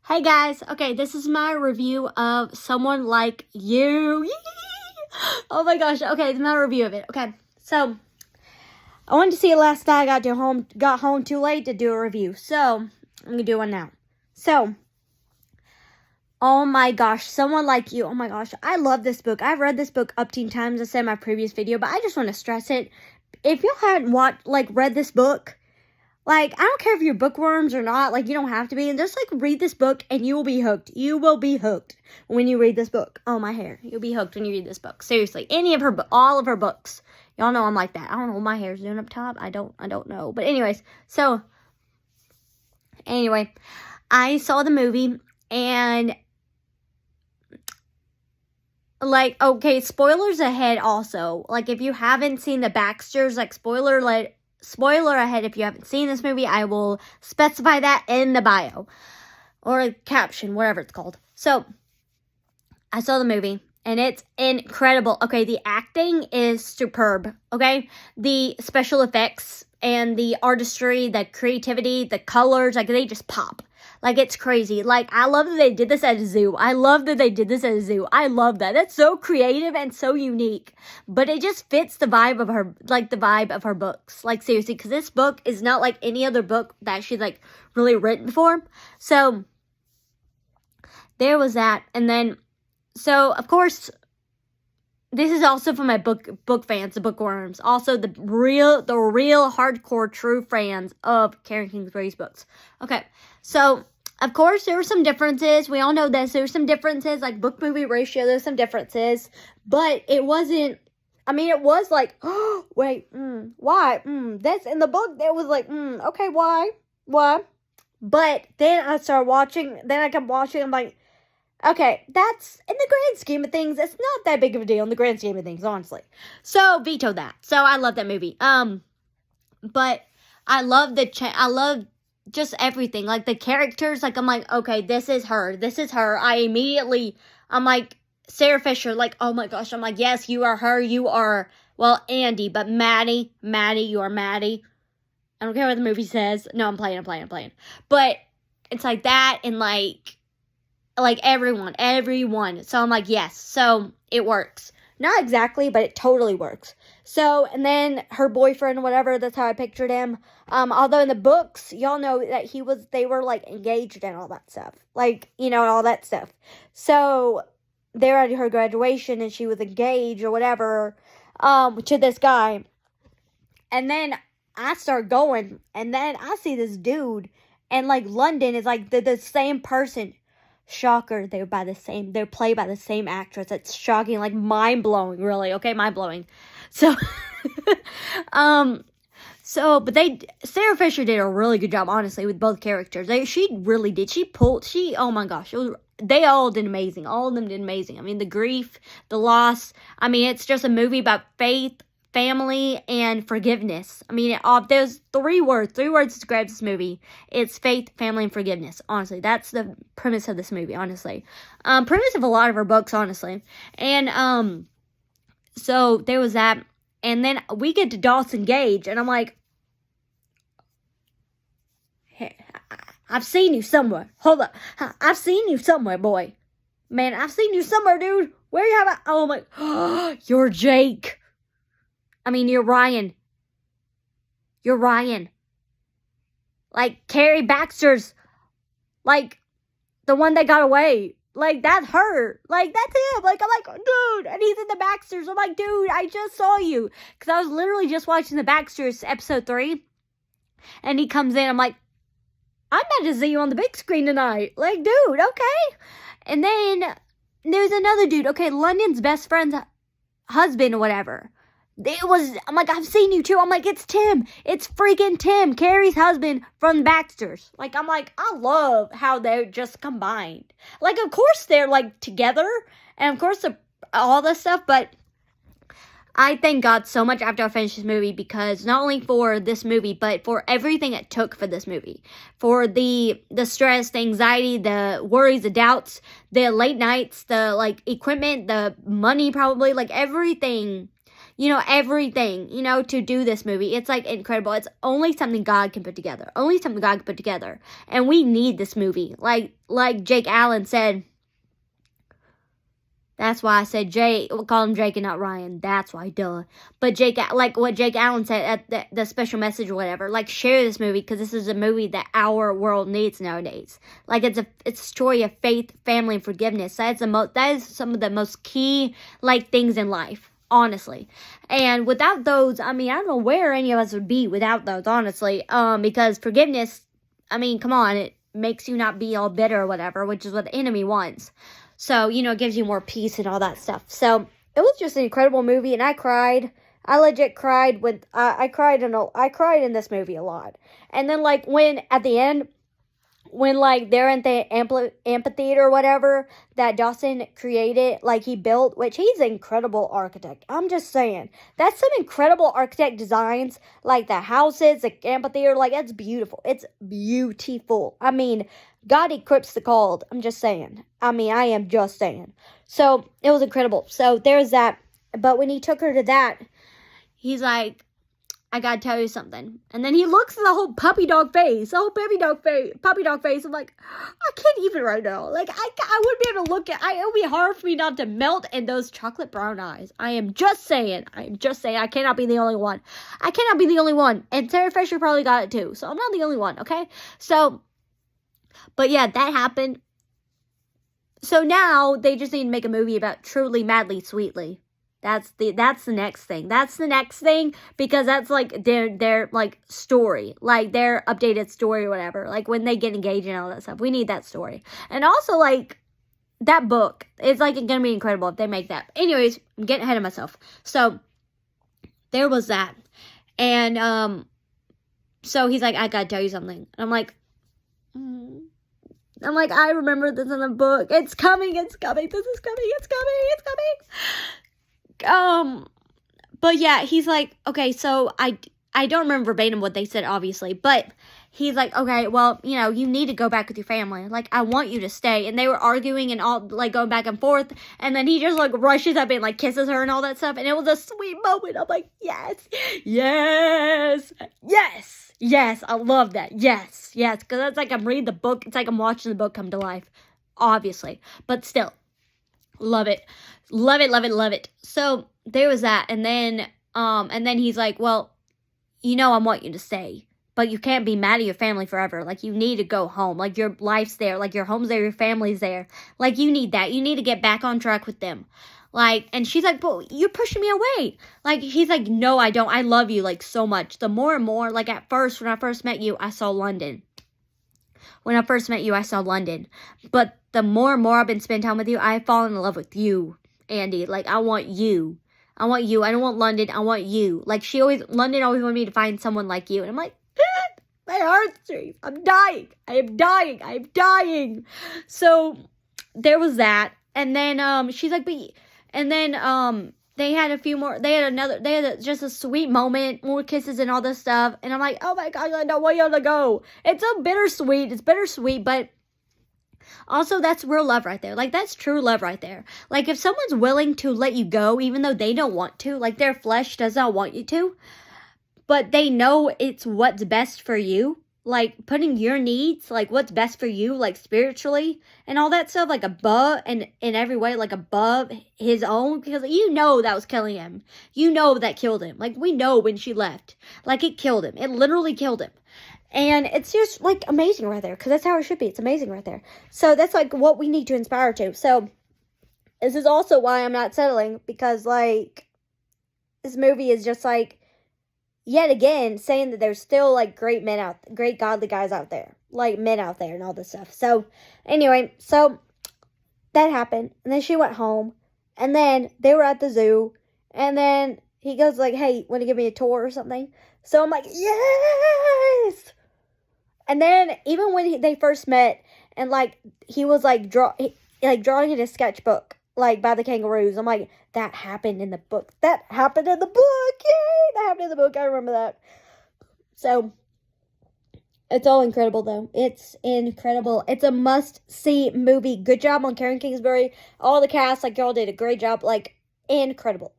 Hey guys, okay, this is my review of Someone Like You. Oh my gosh, okay, it's my review of it. Okay, so I wanted to see it last night. I got home too late to do a review, so I'm gonna do one now. So, oh my gosh, Someone Like You. Oh my gosh, I love this book. I've read this book up 10 times. I said in my previous video, but I just want to stress it. If you hadn't read this book, I don't care if you're bookworms or not, you don't have to be. And just, read this book and you will be hooked. You will be hooked when you read this book. Oh, my hair. You'll be hooked when you read this book. Seriously. All of her books. Y'all know I'm like that. I don't know what my hair's doing up top. I don't know. But anyways, anyway, I saw the movie and, okay, spoilers ahead also. If you haven't seen the Baxters, spoiler ahead, if you haven't seen this movie, I will specify that in the bio or a caption, whatever it's called. So, I saw the movie and it's incredible. Okay, the acting is superb. Okay, the special effects and the artistry, the creativity, the colors, they just pop. It's crazy. I love that they did this at a zoo. I love that. That's so creative and so unique. But it just fits the vibe of her, the vibe of her books. Seriously, because this book is not like any other book that she's, really written before. So, there was that. And then, so, of course, this is also for my book fans, the bookworms. Also, the real hardcore true fans of Karen Kingsbury's books. Okay, so of course there were some differences. We all know this. There were some differences, book movie ratio. There's some differences, but it wasn't. I mean, it was oh wait, why? That's in the book. It was okay, why? But then I started watching. Then I kept watching. I'm like, okay, that's, in the grand scheme of things, it's not that big of a deal in the grand scheme of things, honestly. So, veto that. So, I love that movie. But I love I love just everything. The characters, I'm like, okay, this is her. I'm like, Sarah Fisher, oh my gosh. I'm like, yes, you are her. You are, well, Andy, but Maddie, you are Maddie. I don't care what the movie says. No, I'm playing. But it's like that and everyone. So I'm like, yes. So it works. Not exactly, but it totally works. So, and then her boyfriend, whatever, that's how I pictured him. Although in the books, y'all know that they were engaged and all that stuff. All that stuff. So, they're at her graduation and she was engaged or whatever, to this guy. And then I start going and then I see this dude and London is the same person. Shocker, they're played by the same actress. It's shocking, mind-blowing, really. Okay, mind-blowing. So, but Sarah Fisher did a really good job, honestly, with both characters. She really did. Oh my gosh, they all did amazing. All of them did amazing. I mean, the grief, the loss. I mean, it's just a movie about faith, family, and forgiveness. I mean, there's three words describe this movie. It's faith, family, and forgiveness. Honestly, that's the premise of this movie, honestly. Premise of a lot of her books, honestly. And, so there was that. And then we get to Dawson Gage, and I'm like, hey, I've seen you somewhere. Hold up. I've seen you somewhere, boy. Man, I've seen you somewhere, dude. Where you at? Oh my, you're Jake. I mean, you're Ryan. Carrie Baxter's, the one that got away. That's her. That's him. I'm like, dude. And he's in the Baxters. I'm like, dude, I just saw you. Because I was literally just watching the Baxters episode 3. And he comes in. I'm like, I'm about to see you on the big screen tonight. Dude, okay. And then there's another dude. Okay, London's best friend's husband or whatever. I'm like, I've seen you too. I'm like, it's Tim. It's freaking Tim, Carrie's husband from Baxter's. I'm like, I love how they're just combined. Of course they're together, and of course all this stuff, but I thank God so much after I finished this movie because not only for this movie, but for everything it took for this movie. For the stress, the anxiety, the worries, the doubts, the late nights, the equipment, the money probably, everything everything, to do this movie. It's like incredible. It's only something God can put together. Only something God can put together. And we need this movie. Like Jake Allen said. That's why I said Jake. We'll call him Jake and not Ryan. That's why, duh. But like what Jake Allen said at the special message or whatever. Like, share this movie because this is a movie that our world needs nowadays. Like, it's a story of faith, family, and forgiveness. That is some of the most key things in life, honestly. And without those, I don't know where any of us would be without those, honestly. Because forgiveness, come on, it makes you not be all bitter or whatever, which is what the enemy wants. So, it gives you more peace and all that stuff. So, it was just an incredible movie, and I cried. I legit cried when I cried in this movie a lot. And then, when at the end, when they're in the amphitheater or whatever that Dawson created, he built, which he's an incredible architect. I'm just saying, that's some incredible architect designs, the houses, the amphitheater, it's beautiful. It's beautiful. God equips the called. I'm just saying. I am just saying. So, it was incredible. So, there's that. But when he took her to that, he's like, I gotta tell you something. And then he looks at the whole puppy dog face. Puppy dog face. I'm like, I can't even right now. I wouldn't be able to look at, it would be hard for me not to melt in those chocolate brown eyes. I am just saying. I cannot be the only one. And Sarah Fisher probably got it too. So, I'm not the only one, okay? So, but yeah, that happened. So now they just need to make a movie about Truly, Madly, Sweetly. That's the next thing. That's the next thing because that's their story, their updated story or whatever. When they get engaged and all that stuff. We need that story. And also that book. It's gonna be incredible if they make that. Anyways, I'm getting ahead of myself. So there was that. And so he's like, I gotta tell you something. And I'm like, I remember this in the book. It's coming. This is coming. It's coming. But yeah, he's like, okay, so I don't remember verbatim what they said, obviously, but he's like, okay, well, you need to go back with your family. I want you to stay. And they were arguing and all, going back and forth. And then he just, rushes up and, kisses her and all that stuff. And it was a sweet moment. I'm like, yes. I love that. Yes. Because that's I'm reading the book. It's I'm watching the book come to life, obviously. But still, love it. So there was that. And then he's like, well, I want you to stay. But you can't be mad at your family forever. You need to go home. Your life's there. Your home's there. Your family's there. You need that. You need to get back on track with them. And she's like, but you're pushing me away. He's like, no, I don't. I love you, so much. The more and more, at first, when I first met you, I saw London. But the more and more I've been spending time with you, I've fallen in love with you, Andy. I want you. I don't want London. I want you. London always wanted me to find someone like you. And I'm like, my heartstrings. I'm dying. I am dying. So there was that. And then she's like, and then they had a few more. They had just a sweet moment, more kisses and all this stuff. And I'm like, oh my God, I don't want you to go. It's bittersweet. It's bittersweet, but also that's real love right there. That's true love right there. If someone's willing to let you go, even though they don't want to, their flesh does not want you to, but they know it's what's best for you. Putting your needs, what's best for you, spiritually and all that stuff, above and in every way, above his own, because that was killing him. That killed him. We know when she left, it killed him. It literally killed him. And it's just amazing right there, because that's how it should be. It's amazing right there. So that's what we need to inspire to. So this is also why I'm not settling, because this movie is just yet again, saying that there's still, great godly guys out there. Men out there and all this stuff. So, anyway, so that happened. And then she went home. And then they were at the zoo. And then he goes hey, want to give me a tour or something? So I'm like, yes! And then, even when they first met, and, he was, drawing in his sketchbook, by the kangaroos. I'm like, that happened in the book. Yay! That happened in the book. I remember that. So, it's all incredible, though. It's incredible. It's a must-see movie. Good job on Karen Kingsbury. All the cast, y'all did a great job. Incredible.